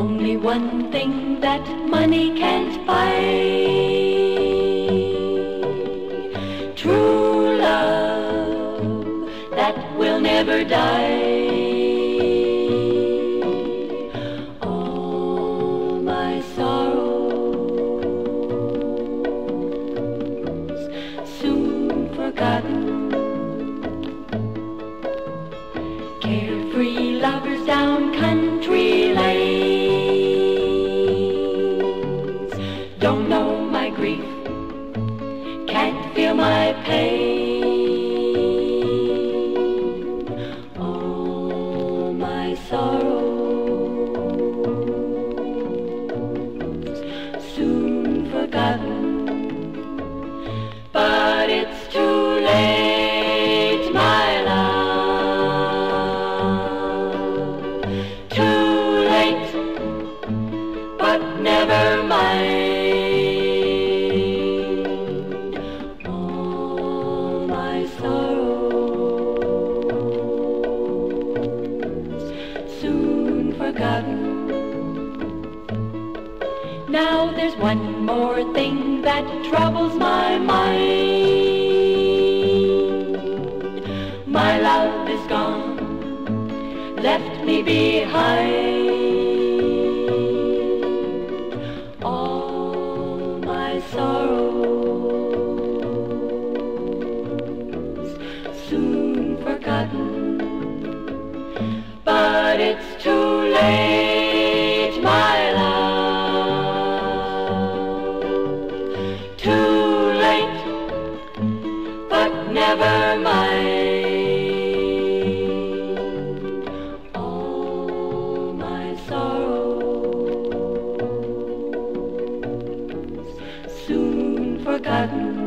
only one thing that money can't buy. True love that will never die. All my sorrows soon forgotten. Carefree lovers down country lanes don't know my grief, can't feel my pain. All my sorrows soon forgotten, but it's too late, my love. But never mind. All my sorrows soon forgotten. Now there's one more thing that troubles my mind. My love is gone, left me behind. All my sorrows soon forgotten, but it's too late, my love. Too late, but never mind. All my sorrows soon forgotten.